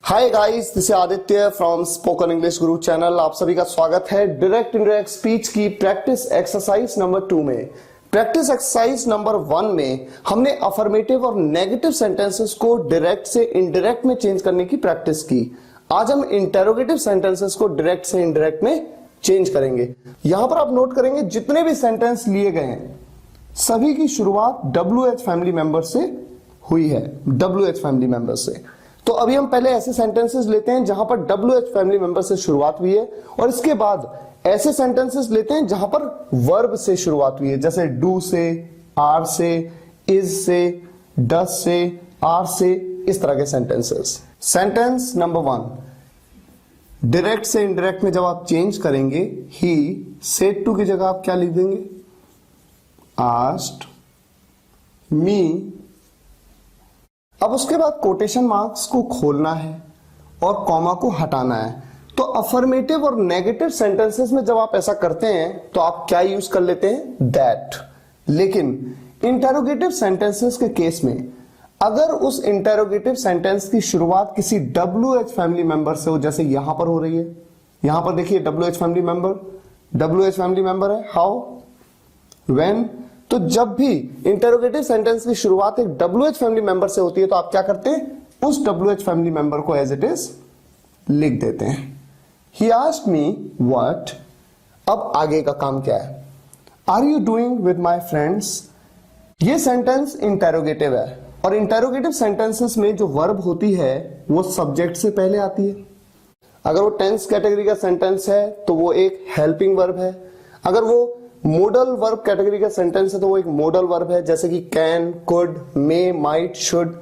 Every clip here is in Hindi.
Hi guys, this is Aditya from spoken English Guru channel. आप सभी का स्वागत है डायरेक्ट इनडायरेक्ट स्पीच की प्रैक्टिस एक्सरसाइज नंबर 2 में। प्रैक्टिस एक्सरसाइज नंबर 1 में हमने अफर्मेटिव और नेगेटिव सेंटेंसेस को डायरेक्ट से इनडायरेक्ट में चेंज करने की प्रैक्टिस की। आज हम इंटेरोगेटिव सेंटेंसेस को डायरेक्ट से इनडायरेक्ट में चेंज करेंगे। यहां पर आप नोट करेंगे जितने भी सेंटेंस लिए गए हैं सभी की शुरुआत WH फैमिली मेंबर से हुई है, WH फैमिली मेंबर से। तो अभी हम पहले ऐसे सेंटेंसेस लेते हैं जहां पर WH फैमिली मेंबर से शुरुआत हुई है, और इसके बाद ऐसे सेंटेंसेस लेते हैं जहां पर वर्ब से शुरुआत हुई है, जैसे डू से, आर से, इज से, डस से, आर से, इस तरह के सेंटेंसेस। सेंटेंस नंबर 1, डायरेक्ट से इनडायरेक्ट में जब आप चेंज करेंगे, ही सेड टू की जगह आप क्या लिख देंगे? Asked me. अब उसके बाद कोटेशन मार्क्स को खोलना है और कॉमा को हटाना है। तो अफर्मेटिव और नेगेटिव सेंटेंसेस में जब आप ऐसा करते हैं तो आप क्या यूज कर लेते हैं? दैट। लेकिन इंटेरोगेटिव सेंटेंसेस के केस में अगर उस इंटेरोगेटिव सेंटेंस की शुरुआत किसी WH फैमिली मेंबर से हो, जैसे यहां पर हो रही है, यहां पर देखिए WH फैमिली मेंबर है। हाउ? व्हेन। तो जब भी इंटेरोगेटिव सेंटेंस की शुरुआत एक WH फैमिली मेंबर से होती है तो आप क्या करते हैं? उस WH फैमिली मेंबर को एज इट इज लिख देते हैं। He asked me what। अब आगे का काम क्या है? Are you doing with my friends? ये सेंटेंस इंटेरोगेटिव है, और इंटेरोगेटिव सेंटेंसेस में जो वर्ब होती है वो सब्जेक्ट से पहले आती है। अगर वो टेंस कैटेगरी का सेंटेंस है तो वो एक हेल्पिंग वर्ब है। अगर वो मोडल वर्ब कैटेगरी का सेंटेंस है तो वो एक मोडल वर्ब है, जैसे कि can, could, may, might, should.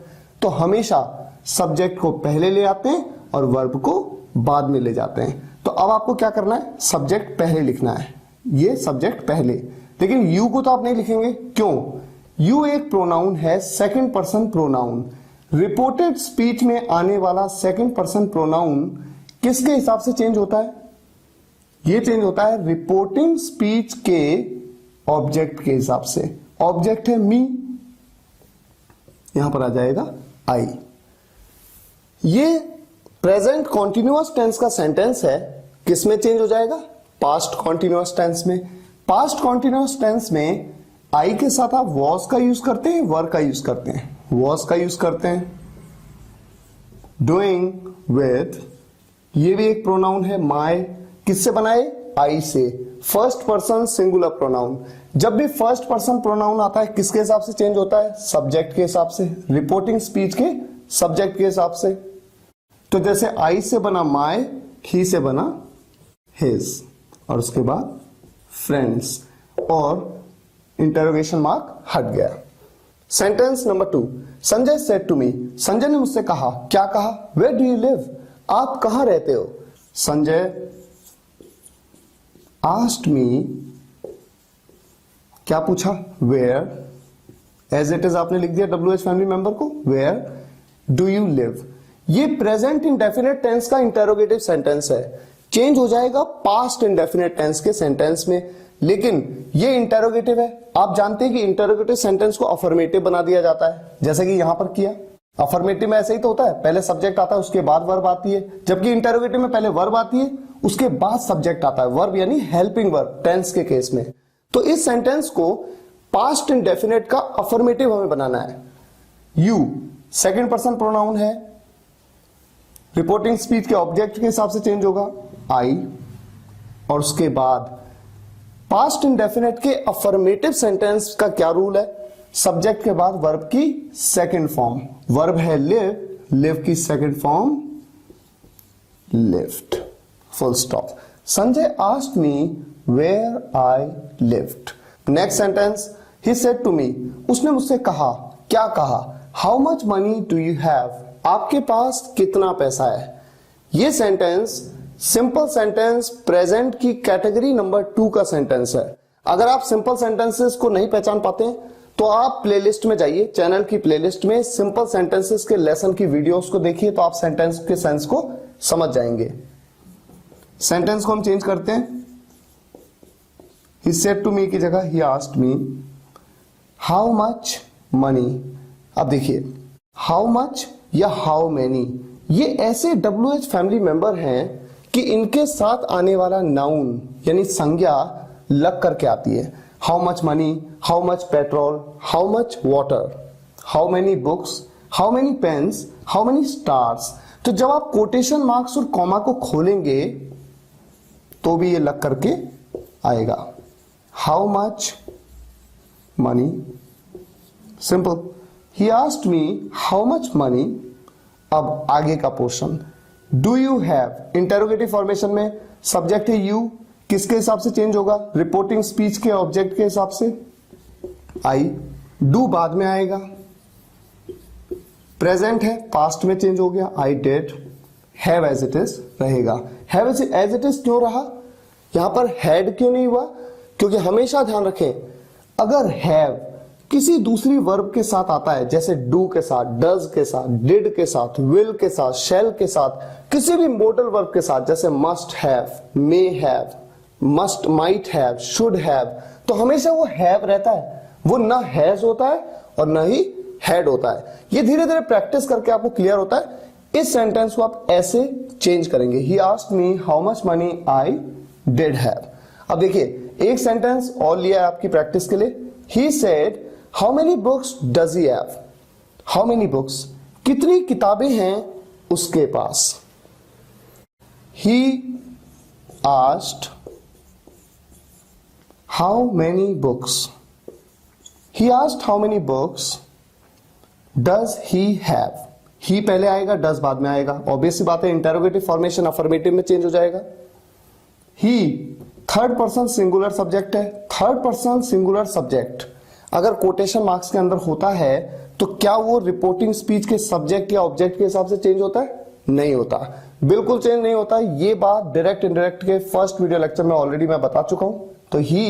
तो हमेशा सब्जेक्ट को पहले ले आते हैं और वर्ब को बाद में ले जाते हैं। तो अब आपको क्या करना है? सब्जेक्ट पहले लिखना है, ये सब्जेक्ट पहले। लेकिन यू को तो आप नहीं लिखेंगे। क्यों? यू एक प्रोनाउन है, second person pronoun. Reported speech में आने वाला सेकंड पर्सन प्रोनाउन किसके हिसाब से चेंज होता है? ये चेंज होता है रिपोर्टिंग स्पीच के ऑब्जेक्ट के हिसाब से। ऑब्जेक्ट है मी, यहां पर आ जाएगा आई। ये प्रेजेंट कॉन्टिन्यूअस टेंस का सेंटेंस है, किस में चेंज हो जाएगा? पास्ट कॉन्टिन्यूअस टेंस में। पास्ट कॉन्टिन्यूअस टेंस में आई के साथ आप वॉज का यूज करते हैं, वर का यूज करते हैं? वॉज का यूज करते हैं। डूइंग विद, ये भी एक प्रोनाउन है, माई। किससे बनाए? आई से। First person singular pronoun. जब भी फर्स्ट पर्सन प्रोनाउन आता है किसके हिसाब से चेंज होता है? सब्जेक्ट के हिसाब से, रिपोर्टिंग स्पीच के सब्जेक्ट के हिसाब से। तो जैसे आई से बना माई, ही से बना हिज, और उसके बाद फ्रेंड्स, और इंटरोगेशन मार्क हट गया। Sentence number 2, Sanjay said to me. Sanjay ने मुझसे कहा। क्या कहा? Where do you live? आप कहां रहते हो? संजय asked me, क्या पूछा? where, as it is आपने लिख दिया WH फैमिली मेंबर को। where do you live? ये प्रेजेंट इंडेफिनिट टेंस का इंटेरोगेटिव सेंटेंस है, चेंज हो जाएगा पास्ट इंडेफिनिट टेंस के सेंटेंस में। लेकिन ये इंटेरोगेटिव है। आप जानते हैं कि इंटेरोगेटिव सेंटेंस को अफर्मेटिव बना दिया जाता है, जैसे कि यहां पर किया। अफर्मेटिव में ऐसे ही तो होता है, पहले सब्जेक्ट आता है उसके बाद वर्ब आती है, जबकि इंटेरोगेटिव में पहले वर्ब आती है उसके बाद सब्जेक्ट आता है। वर्ब यानी हेल्पिंग वर्ब टेंस के केस में। तो इस सेंटेंस को पास्ट इंडेफिनिट का अफर्मेटिव हमें बनाना है। यू सेकंड पर्सन प्रोनाउन है, रिपोर्टिंग स्पीच के ऑब्जेक्ट के हिसाब से चेंज होगा आई, और उसके बाद पास्ट इंडेफिनिट के अफर्मेटिव सेंटेंस का क्या रूल है? सब्जेक्ट के बाद वर्ब की सेकंड फॉर्म। वर्ब है लिव, लिव की second form lived. Full stop. Sanjay asked me where I lived. Next sentence, he said to me. उसने मुझसे कहा। क्या कहा? How much money do you have? आपके पास कितना पैसा है? ये सेंटेंस सिंपल सेंटेंस प्रेजेंट की कैटेगरी नंबर 2 का सेंटेंस है। अगर आप सिंपल सेंटेंसेस को नहीं पहचान पाते हैं तो आप प्लेलिस्ट में जाइए, चैनल की प्लेलिस्ट में सिंपल सेंटेंसेस के लेसन की वीडियोस को देखिए, तो आप सेंटेंस के सेंस को समझ जाएंगे। सेंटेंस को हम चेंज करते हैं। ही सेड टू मी की जगह he asked me. How much money. अब देखिए, हाउ मच या हाउ मैनी ये ऐसे WH फैमिली मेंबर हैं कि इनके साथ आने वाला नाउन यानी संज्ञा लग करके आती है। How much money, how much petrol, how much water, how many books, how many pens, how many stars. तो जब आप कोटेशन मार्क्स और कॉमा को खोलेंगे तो भी ये लग करके आएगा। How much money, simple. He asked me how much money. अब आगे का portion, do you have, interrogative formation में सब्जेक्ट है यू, किसके हिसाब से चेंज होगा, रिपोर्टिंग स्पीच के ऑब्जेक्ट के हिसाब से आई। डू बाद में आएगा, प्रेजेंट है पास्ट में चेंज हो गया, I did. Have as it is रहेगा। हैव एज इट इज क्यों रहा, यहां पर हैड क्यों नहीं हुआ, क्योंकि हमेशा ध्यान रखें अगर हैव किसी दूसरी वर्ब के साथ आता है, जैसे डू के साथ, डज के साथ, डिड के साथ, विल के साथ, शैल के साथ, किसी भी मोडल वर्ब के साथ, जैसे must have, may have, must, might have, should have, तो हमेशा वो हैव रहता है, वो ना हैज होता है और ना ही हैड होता है। ये धीरे धीरे प्रैक्टिस करके आपको क्लियर होता है। इस सेंटेंस को आप ऐसे चेंज करेंगे, he asked me how much money I did have. अब देखिए एक सेंटेंस और लिया है आपकी प्रैक्टिस के लिए। He said how many books does he have, how many books, कितनी किताबें हैं उसके पास। He asked how many books, he asked how many books does he have. He पहले आएगा, डज बाद में आएगा, ऑब्वियस सी बात है, इंटेरोगेटिव फॉर्मेशन अफर्मेटिव में चेंज हो जाएगा। ही थर्ड पर्सन सिंगुलर सब्जेक्ट है, थर्ड पर्सन सिंगुलर सब्जेक्ट अगर कोटेशन मार्क्स के अंदर होता है तो क्या वो रिपोर्टिंग स्पीच के सब्जेक्ट या ऑब्जेक्ट के हिसाब से चेंज होता है, नहीं होता, बिल्कुल चेंज नहीं होता। ये बात डायरेक्ट इनडायरेक्ट के फर्स्ट वीडियो लेक्चर में ऑलरेडी मैं बता चुका हूं। तो ही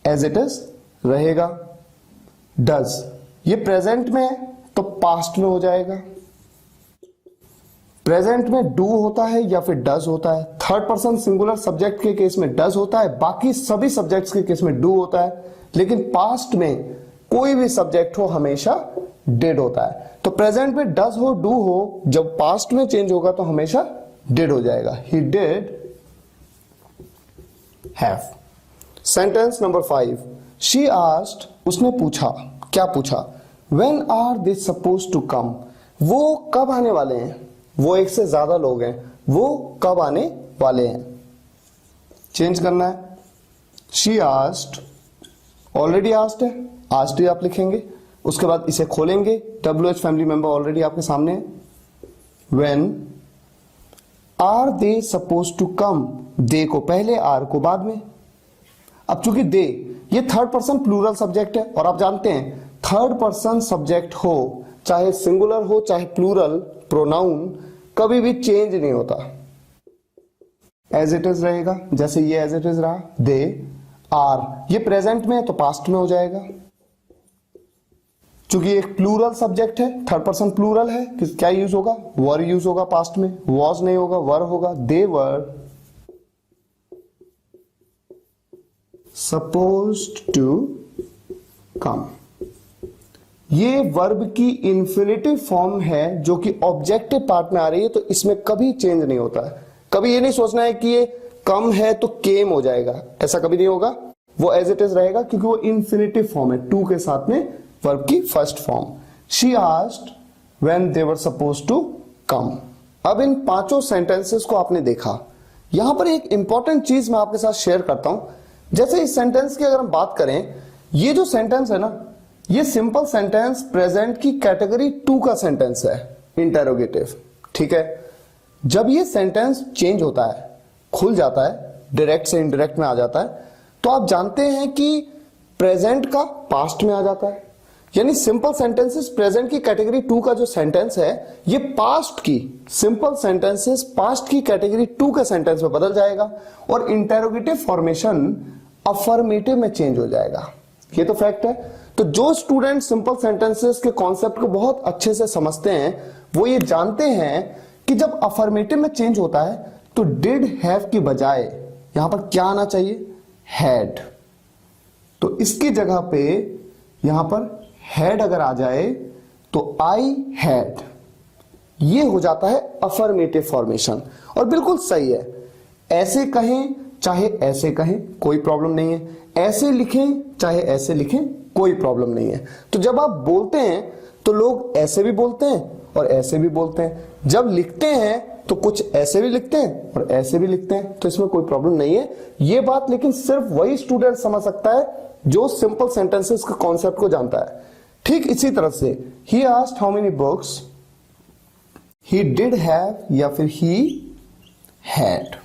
एज इट इज रहेगा। डज ये प्रेजेंट में है तो पास्ट में हो जाएगा। प्रेजेंट में डू होता है या फिर डज होता है। थर्ड पर्सन सिंगुलर सब्जेक्ट के केस में डज होता है, बाकी सभी सब्जेक्ट्स के केस में डू होता है, लेकिन पास्ट में कोई भी सब्जेक्ट हो हमेशा डिड होता है। तो प्रेजेंट में डज हो, डू हो, जब पास्ट में चेंज होगा तो हमेशा डिड हो जाएगा। He did have. Sentence number 5, she asked, उसने पूछा, क्या पूछा, when are they suppose to come, वो कब आने वाले हैं, वो एक से ज्यादा लोग हैं, वो कब आने वाले हैं, चेंज करना है। शी आस्क्ड, ऑलरेडी आस्क्ड है, आस्क्ड ही आप लिखेंगे, उसके बाद इसे खोलेंगे, WH फैमिली मेंबर ऑलरेडी आपके सामने है। When are they suppose to come, they को पहले, आर को बाद में। अब चूंकि दे ये थर्ड पर्सन प्लूरल सब्जेक्ट है और आप जानते हैं थर्ड पर्सन सब्जेक्ट हो चाहे सिंगुलर हो चाहे प्लूरल, प्रोनाउन कभी भी चेंज नहीं होता, एज इट इज रहेगा। जैसे ये एज इट इज रहा, दे आर, ये प्रेजेंट में है तो पास्ट में हो जाएगा। चूंकि एक प्लूरल सब्जेक्ट है, थर्ड पर्सन प्लूरल है, क्या यूज होगा, वर यूज होगा पास्ट में, वॉज नहीं होगा, वर होगा। दे वर सपोज्ड टू कम, ये वर्ब की इंफिनिटिव फॉर्म है जो कि ऑब्जेक्टिव पार्ट में आ रही है, तो इसमें कभी चेंज नहीं होता है। कभी ये नहीं सोचना है कि ये कम है तो केम हो जाएगा, ऐसा कभी नहीं होगा, वो एज इट इज रहेगा क्योंकि वो इंफिनिटिव फॉर्म है, टू के साथ में वर्ब की first form. She asked when they were supposed to come. अब इन पांचों सेंटेंसेस को आपने देखा, यहां पर एक इंपॉर्टेंट चीज मैं आपके साथ शेयर करता हूं। जैसे इस सेंटेंस की अगर हम बात करें, ये जो सेंटेंस है ना, ये सिंपल सेंटेंस प्रेजेंट की कैटेगरी 2 का सेंटेंस है, इंटेरोगेटिव, ठीक है। जब ये सेंटेंस चेंज होता है, खुल जाता है, डायरेक्ट से इनडायरेक्ट में आ जाता है, तो आप जानते हैं कि प्रेजेंट का पास्ट में आ जाता है। यानी सिंपल सेंटेंसेस प्रेजेंट की कैटेगरी 2 का जो सेंटेंस है, ये पास्ट की सिंपल सेंटेंसेस पास्ट की कैटेगरी 2 के सेंटेंस में बदल जाएगा और इंटेरोगेटिव फॉर्मेशन अफर्मेटिव में चेंज हो जाएगा। ये तो फैक्ट है। तो जो स्टूडेंट सिंपल सेंटेंसेस के कॉन्सेप्ट को बहुत अच्छे से समझते हैं, वो ये जानते हैं कि जब अफर्मेटिव में चेंज होता है तो डिड हैव की बजाय यहां पर क्या आना चाहिए, हैड। तो इसकी जगह पे यहां पर हैड अगर आ जाए तो आई हैड, ये हो जाता है अफर्मेटिव फॉर्मेशन और बिल्कुल सही है। ऐसे कहें चाहे ऐसे कहें कोई प्रॉब्लम नहीं है, ऐसे लिखें चाहे ऐसे लिखें कोई प्रॉब्लम नहीं है। तो जब आप बोलते हैं तो लोग ऐसे भी बोलते हैं और ऐसे भी बोलते हैं, जब लिखते हैं तो कुछ ऐसे भी लिखते हैं और ऐसे भी लिखते हैं, तो इसमें कोई प्रॉब्लम नहीं है। ये बात लेकिन सिर्फ वही स्टूडेंट समझ सकता है जो सिंपल सेंटेंसेस के कॉन्सेप्ट को जानता है। ठीक इसी तरह से ही asked how many books he did have या फिर ही हैड,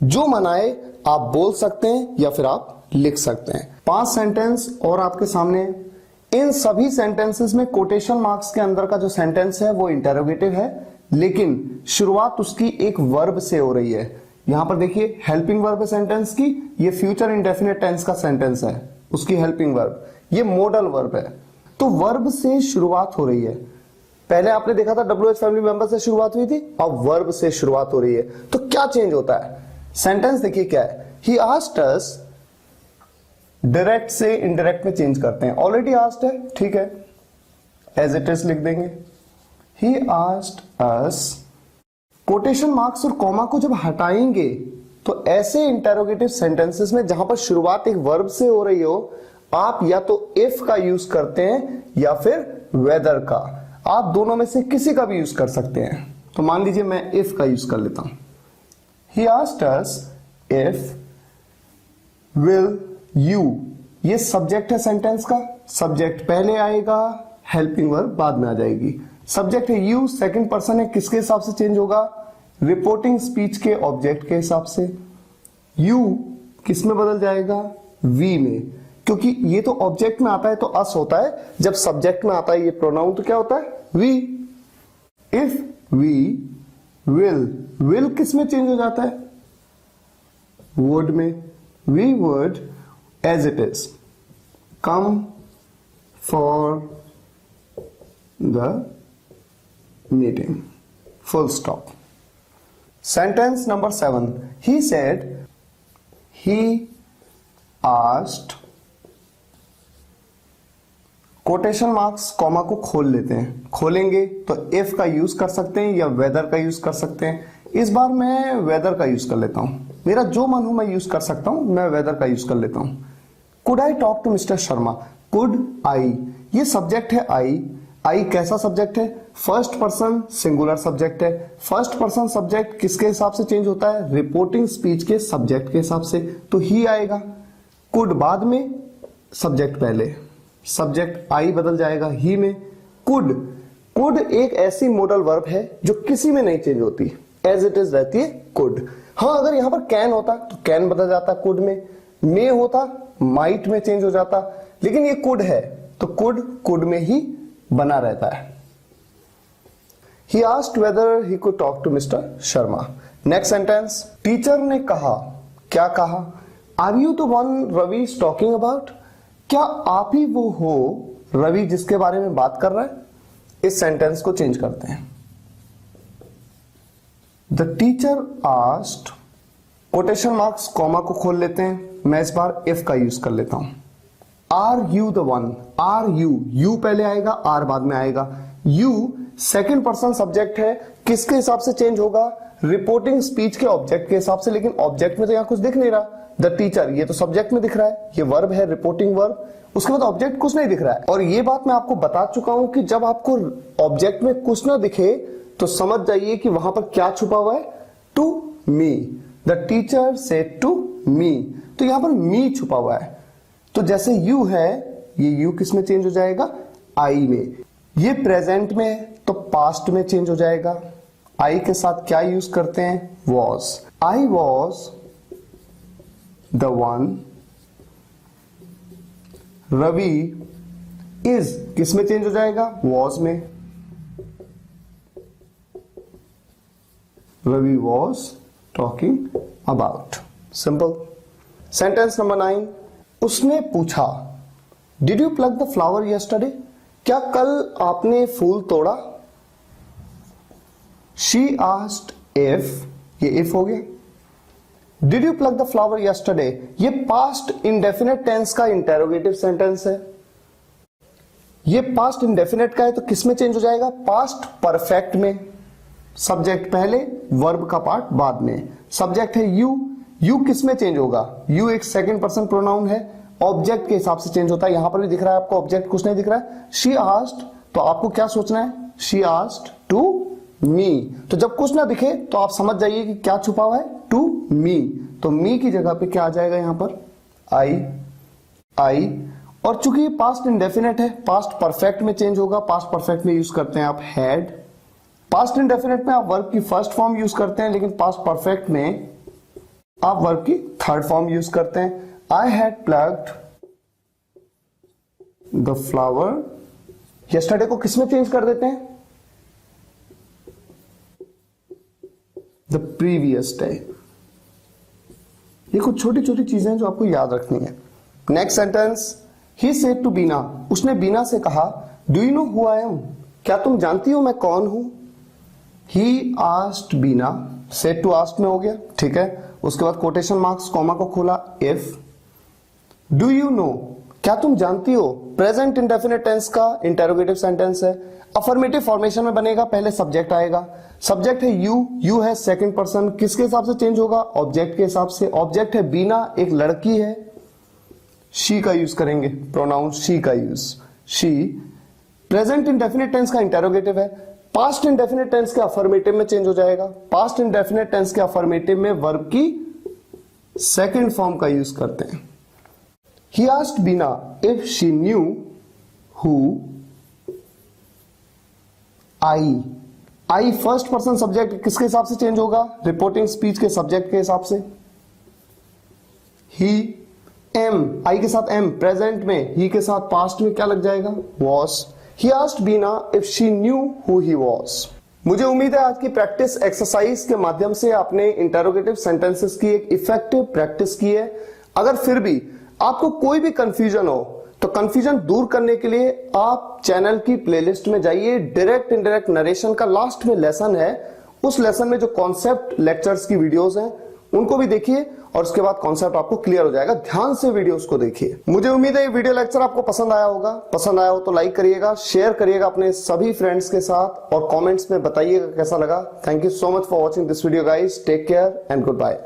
जो मनाए आप बोल सकते हैं या फिर आप लिख सकते हैं। 5 सेंटेंस और आपके सामने। इन सभी सेंटेंसेस में कोटेशन मार्क्स के अंदर का जो सेंटेंस है वो इंटेरोगेटिव है, लेकिन शुरुआत उसकी एक वर्ब से हो रही है। यहां पर देखिए हेल्पिंग वर्ब है सेंटेंस की, ये फ्यूचर इंडेफिनिट टेंस का सेंटेंस है, उसकी हेल्पिंग वर्ब, ये मॉडल वर्ब है। तो वर्ब से शुरुआत हो रही है। पहले आपने देखा था WH फैमिली मेंबर से शुरुआत हुई थी, अब वर्ब से शुरुआत हो रही है। तो क्या चेंज होता है? सेंटेंस देखिए क्या है, ही आस्क्ड अस, डायरेक्ट से इनडायरेक्ट में चेंज करते हैं। ऑलरेडी आस्क्ड है, ठीक है, एज इट इज लिख देंगे। He asked us, quotation marks और कॉमा को जब हटाएंगे तो ऐसे इंटेरोगेटिव सेंटेंसेस में जहां पर शुरुआत एक वर्ब से हो रही हो, आप या तो इफ का यूज करते हैं या फिर वेदर का। आप दोनों में से किसी का भी यूज कर सकते हैं। तो मान लीजिए मैं इफ का यूज कर लेता हूं। He asked us if will you, ये सब्जेक्ट है सेंटेंस का, सब्जेक्ट पहले आएगा, हेल्पिंग वर्ब बाद में आ जाएगी। सब्जेक्ट है यू, सेकंड पर्सन है, किसके हिसाब से चेंज होगा? रिपोर्टिंग स्पीच के ऑब्जेक्ट के हिसाब से। यू किस में बदल जाएगा? वी में, क्योंकि ये तो ऑब्जेक्ट में आता है तो अस होता है, जब सब्जेक्ट में आता है ये प्रोनाउन तो क्या होता है? वी। इफ वी विल किस में चेंज हो जाता है? वुड में। We would as it is come for the meeting, full stop. Sentence number 7, he said he asked, quotation marks comma को खोल लेते हैं। खोलेंगे तो इफ का यूज कर सकते हैं या वेदर का यूज कर सकते हैं। इस बार मैं वेदर का यूज कर लेता हूं, मेरा जो मन हो मैं यूज कर सकता हूं, मैं वेदर का यूज कर लेता हूं। Could I talk to mister Sharma? Could I, ये सब्जेक्ट है आई। आई कैसा सब्जेक्ट है? फर्स्ट पर्सन सिंगुलर सब्जेक्ट है। फर्स्ट पर्सन सब्जेक्ट किसके हिसाब से चेंज होता है? रिपोर्टिंग स्पीच के सब्जेक्ट के हिसाब से, तो ही आएगा। कुड बाद में, सब्जेक्ट पहले, सब्जेक्ट आई बदल जाएगा ही में। कुड एक ऐसी मॉडल वर्ब है जो किसी में नहीं चेंज होती, एज इट इज रहती है कुड। हाँ, अगर यहां पर कैन होता तो कैन बदल जाता कुड में, मे होता माइट में चेंज हो जाता, लेकिन ये कुड है तो कुड में ही बना रहता है। He asked whether he could talk to Mr. Sharma. Next sentence, teacher ने कहा, क्या कहा? Are you the one Ravi is talking about? क्या आप ही वो हो रवि जिसके बारे में बात कर रहा है? इस सेंटेंस को चेंज करते हैं। The teacher asked, quotation marks comma को खोल लेते हैं, मैं इस बार if का यूज कर लेता हूं। Are you the one? Are you पहले आएगा, आर बाद में आएगा। You सेकंड पर्सन सब्जेक्ट है, किसके हिसाब से चेंज होगा? रिपोर्टिंग स्पीच के ऑब्जेक्ट के हिसाब से, लेकिन ऑब्जेक्ट में तो यहां कुछ दिख नहीं रहा। द टीचर, ये तो सब्जेक्ट में दिख रहा है, ये वर्ब है, रिपोर्टिंग वर्ब, उसके बाद ऑब्जेक्ट कुछ नहीं दिख रहा है। और ये बात मैं आपको बता चुका हूं कि जब आपको ऑब्जेक्ट में कुछ ना दिखे तो समझ जाइए कि वहां पर क्या छुपा हुआ है? To me, the teacher said to me, तो यहां पर मी छुपा हुआ है। तो जैसे यू है, ये यू किस में चेंज हो जाएगा? आई में। ये प्रेजेंट में है तो पास्ट में चेंज हो जाएगा। आई के साथ क्या यूज करते हैं? Was. I was the one, Ravi is किस में चेंज हो जाएगा? वॉज में। Ravi was talking about. Simple. Sentence number 9, उसने पूछा, did you plug the flower yesterday? क्या कल आपने फूल तोड़ा? शी आस्क्ड इफ, ये इफ हो गया। Did you plug the flower yesterday, ये पास्ट इंडेफिनिट टेंस का इंटेरोगेटिव सेंटेंस है। ये पास्ट इंडेफिनिट का है तो किस में चेंज हो जाएगा? पास्ट परफेक्ट में। सब्जेक्ट पहले, वर्ब का पार्ट बाद में। सब्जेक्ट है यू, यू किस में चेंज होगा? यू एक सेकंड पर्सन प्रोनाउन है, ऑब्जेक्ट के हिसाब से चेंज होता है। यहां पर भी दिख रहा है आपको ऑब्जेक्ट, कुछ नहीं दिख रहा है। शी आस्क्ड, तो आपको क्या सोचना है? She asked to me. तो जब कुछ ना दिखे तो आप समझ जाइए कि क्या छुपा हुआ है, टू मी। तो मी की जगह पे क्या आ जाएगा यहां पर? आई। और चूंकि ये पास्ट इंडेफिनेट है, पास्ट परफेक्ट में चेंज होगा। पास्ट परफेक्ट में यूज करते हैं आप हैड, पास्ट इंडेफिनेट में आप वर्ब की फर्स्ट फॉर्म यूज करते हैं, लेकिन पास्ट परफेक्ट में आप वर्ब की थर्ड फॉर्म यूज करते हैं। I had plugged the flower. Yesterday को किसमें चेंज कर देते हैं? The previous day. ये कुछ छोटी छोटी चीजें हैं जो आपको याद रखनी है। Next sentence, he said to Beena, उसने बीना से कहा, do you know who I am, क्या तुम जानती हो मैं कौन हूं? He asked Beena, said to asked में हो गया, ठीक है। उसके बाद कोटेशन मार्क्स कॉमा को खोला, इफ। डू यू नो, क्या तुम जानती हो, प्रेजेंट इंडेफिनिट टेंस का इंटेरोगेटिव सेंटेंस है। अफर्मेटिव फॉर्मेशन में बनेगा, पहले सब्जेक्ट आएगा। सब्जेक्ट है यू, यू है सेकंड पर्सन, किसके हिसाब से चेंज होगा? ऑब्जेक्ट के हिसाब से। ऑब्जेक्ट है बीना, एक लड़की है, शी का यूज करेंगे, प्रोनाउन शी का use, she. Present indefinite tense का इंटेरोगेटिव है, पास्ट इंडेफिनिट टेंस के अफर्मेटिव में चेंज हो जाएगा। पास्ट इंडेफिनिट टेंस के अफर्मेटिव में वर्ब की सेकंड फॉर्म का यूज करते हैं। He asked Bina if she knew who I first person subject किसके हिसाब से चेंज होगा? रिपोर्टिंग स्पीच के सब्जेक्ट के हिसाब से। He am, I के साथ am प्रेजेंट में, he के साथ पास्ट में क्या लग जाएगा? Was। He asked Bina if she knew who he was। मुझे उम्मीद है आज की प्रैक्टिस एक्सरसाइज के माध्यम से आपने इंटेरोगेटिव सेंटेंसेस की एक इफेक्टिव प्रैक्टिस की है। अगर फिर भी आपको कोई भी कंफ्यूजन हो तो कंफ्यूजन दूर करने के लिए आप चैनल की प्लेलिस्ट में जाइए। डायरेक्ट इनडायरेक्ट नरेशन का लास्ट में लेसन है, उस लेसन में जो कॉन्सेप्ट लेक्चर्स की वीडियोस हैं उनको भी देखिए और उसके बाद कॉन्सेप्ट आपको क्लियर हो जाएगा। ध्यान से वीडियोस को देखिए। मुझे उम्मीद है ये वीडियो लेक्चर आपको पसंद आया होगा। पसंद आया हो तो लाइक करिएगा, शेयर करिएगा अपने सभी फ्रेंड्स के साथ और कमेंट्स में बताइएगा कैसा लगा। Thank you so much for watching this video guys. Take care and good bye.